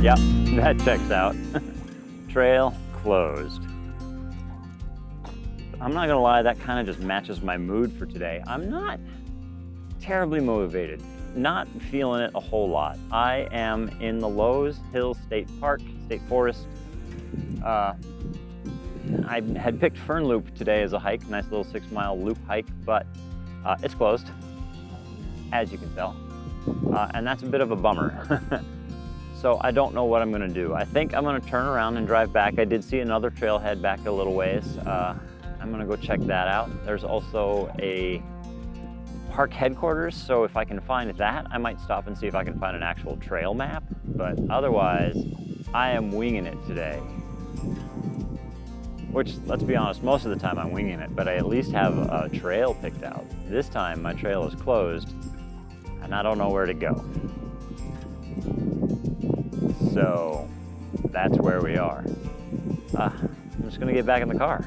Yep, that checks out. Trail closed. I'm not gonna lie, that kind of just matches my mood for today. I'm not terribly motivated, not feeling it a whole lot. I am in the Lowe's Hills State Park, State Forest. I had picked Fern Loop today as a hike, nice little 6-mile loop hike, but it's closed, as you can tell, and that's a bit of a bummer. So I don't know what I'm gonna do. I think I'm gonna turn around and drive back. I did see another trailhead back a little ways. I'm gonna go check that out. There's also a park headquarters, so if I can find that, I might stop and see if I can find an actual trail map, but otherwise, I am winging it today. Which, let's be honest, most of the time I'm winging it, but I at least have a trail picked out. This time, my trail is closed, and I don't know where to go. So, that's where we are. I'm just gonna get back in the car.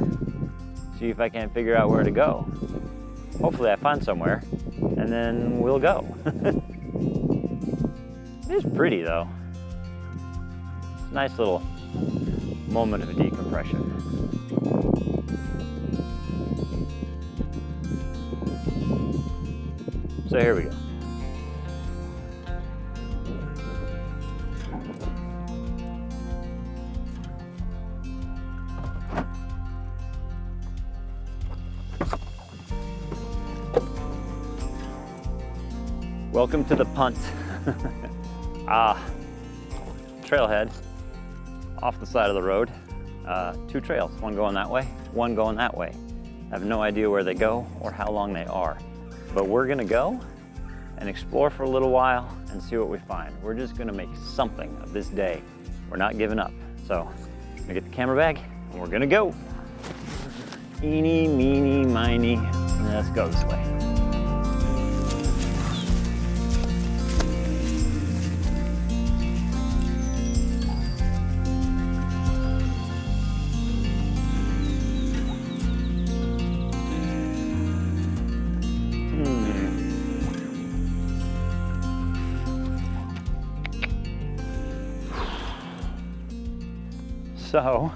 See if I can figure out where to go. Hopefully I find somewhere, and then we'll go. It is pretty though. It's a nice little moment of decompression. So here we go. Welcome to the punt. Trailhead off the side of the road. 2 trails, one going that way, one going that way. I have no idea where they go or how long they are, but we're gonna go and explore for a little while and see what we find. We're just gonna make something of this day. We're not giving up. So I'm gonna get the camera bag and we're gonna go. Eeny, meeny, miny, let's go this way. So,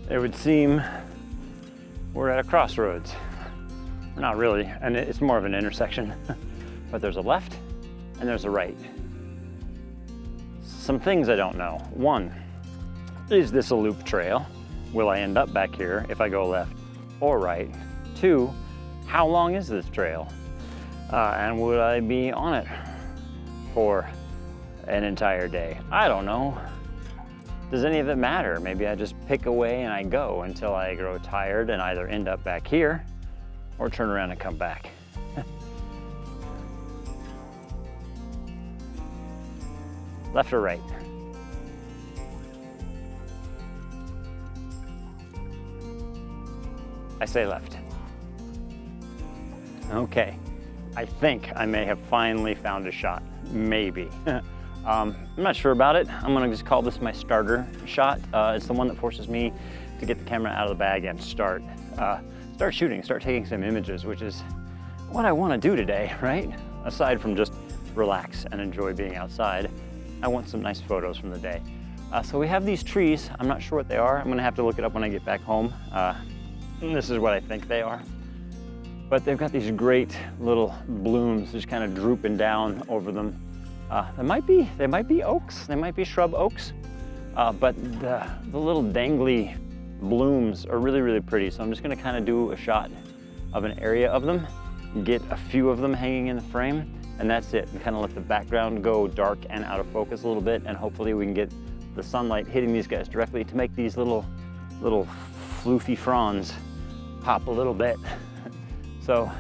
it would seem we're at a crossroads. Not really, and it's more of an intersection, but there's a left and there's a right. Some things I don't know. One, is this a loop trail? Will I end up back here if I go left or right? 2, how long is this trail? And would I be on it for an entire day? I don't know. Does any of it matter? Maybe I just pick away and I go until I grow tired and either end up back here or turn around and come back. Left or right? I say left. Okay, I think I may have finally found a shot, maybe. I'm not sure about it. I'm gonna just call this my starter shot. It's the one that forces me to get the camera out of the bag and start shooting, start taking some images, which is what I wanna do today, right? Aside from just relax and enjoy being outside, I want some nice photos from the day. So we have these trees. I'm not sure what they are. I'm gonna have to look it up when I get back home. And this is what I think they are. But they've got these great little blooms just kind of drooping down over them. They might be oaks, they might be shrub oaks, but the little dangly blooms are really, really pretty. So I'm just gonna kind of do a shot of an area of them, get a few of them hanging in the frame, and that's it. And kind of let the background go dark and out of focus a little bit, and hopefully we can get the sunlight hitting these guys directly to make these little floofy fronds pop a little bit. So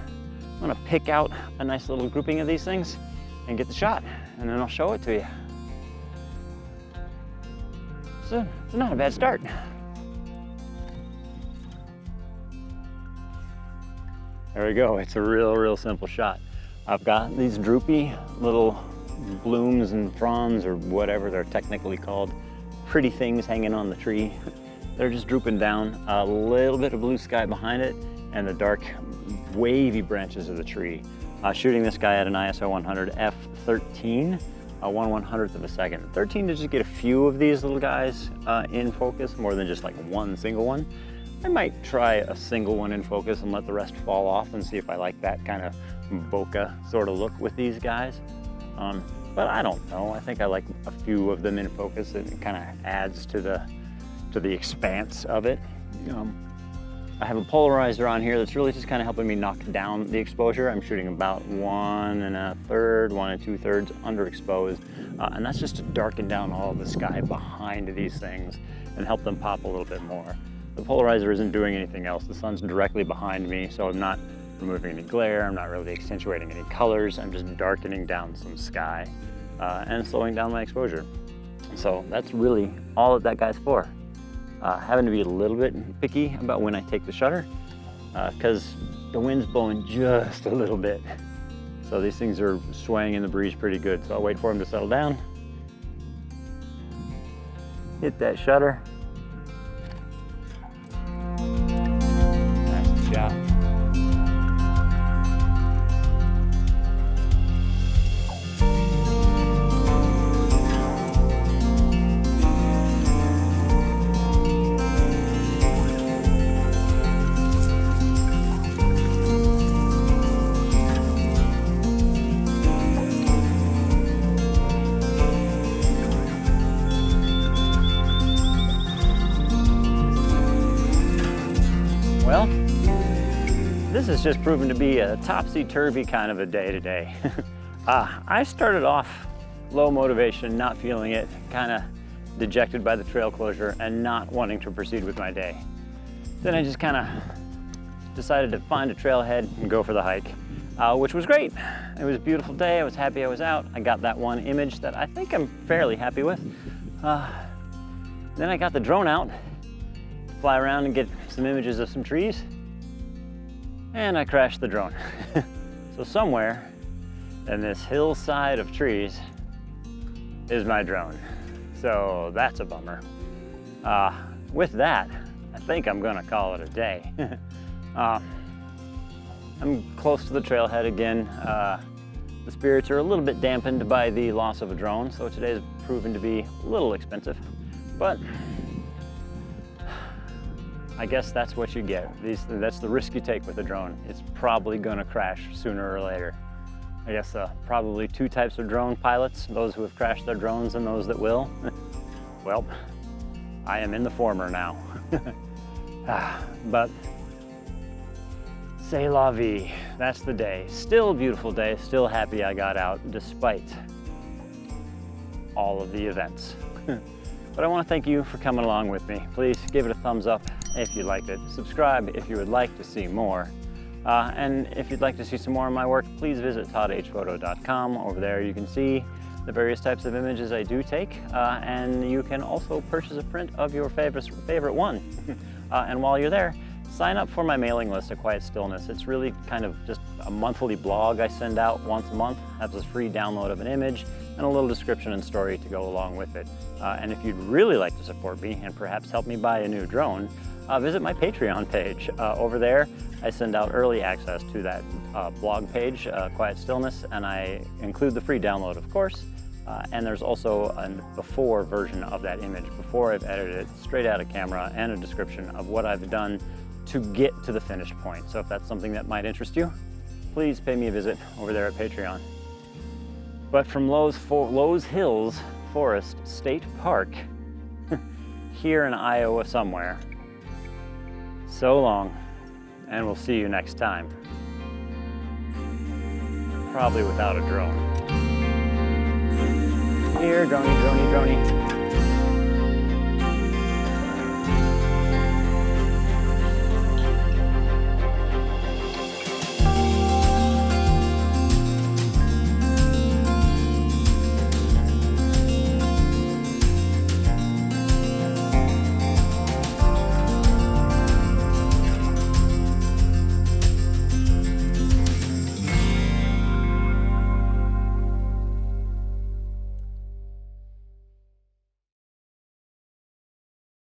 I'm gonna pick out a nice little grouping of these things and get the shot, and then I'll show it to you. So it's not a bad start. There we go. It's a real simple shot. I've got these droopy little blooms and fronds, or whatever they're technically called, pretty things hanging on the tree. They're just drooping down, a little bit of blue sky behind it, and the dark wavy branches of the tree. Shooting this guy at an ISO 100 f/13 1/100th of a second. 13 to just get a few of these little guys in focus, more than just like one single one. I might try a single one in focus and let the rest fall off and see if I like that kind of bokeh sort of look with these guys. But I don't know. I think I like a few of them in focus. It kind of adds to the expanse of it. I have a polarizer on here that's really just kind of helping me knock down the exposure. I'm shooting about 1 1/3, 1 2/3 underexposed, and that's just to darken down all of the sky behind these things and help them pop a little bit more. The polarizer isn't doing anything else. The sun's directly behind me, so I'm not removing any glare. I'm not really accentuating any colors. I'm just darkening down some sky and slowing down my exposure. So that's really all that guy's for. Having to be a little bit picky about when I take the shutter because the wind's blowing just a little bit. So these things are swaying in the breeze pretty good. So I'll wait for them to settle down. Hit that shutter. Nice shot. Well, this has just proven to be a topsy-turvy kind of a day today. I started off low motivation, not feeling it, kind of dejected by the trail closure and not wanting to proceed with my day. Then I just kind of decided to find a trailhead and go for the hike, which was great. It was a beautiful day. I was happy I was out. I got that one image that I think I'm fairly happy with. Then I got the drone out, fly around and get some images of some trees, and I crashed the drone. So somewhere in this hillside of trees is my drone. So that's a bummer. With that, I think I'm gonna call it a day. I'm close to the trailhead again. The spirits are a little bit dampened by the loss of a drone, so today's proven to be a little expensive, but I guess that's what you get. That's the risk you take with a drone. It's probably gonna crash sooner or later. I guess probably two types of drone pilots, those who have crashed their drones and those that will. Well, I am in the former now. But c'est la vie, that's the day. Still a beautiful day, still happy I got out despite all of the events. But I want to thank you for coming along with me. Please give it a thumbs up if you liked it. Subscribe if you would like to see more. And if you'd like to see some more of my work, please visit toddhphoto.com. Over there you can see the various types of images I do take, and you can also purchase a print of your favorite one. And while you're there, sign up for my mailing list at Quiet Stillness. It's really kind of just a monthly blog I send out once a month. Has a free download of an image and a little description and story to go along with it. And if you'd really like to support me and perhaps help me buy a new drone, visit my Patreon page. Over there, I send out early access to that blog page, Quiet Stillness, and I include the free download, of course. And there's also a before version of that image, before I've edited it, straight out of camera, and a description of what I've done to get to the finished point. So if that's something that might interest you, please pay me a visit over there at Patreon. But from Lowe's Hills Forest State Park, here in Iowa somewhere, so long, and we'll see you next time. Probably without a drone. Here, droney, droney, droney.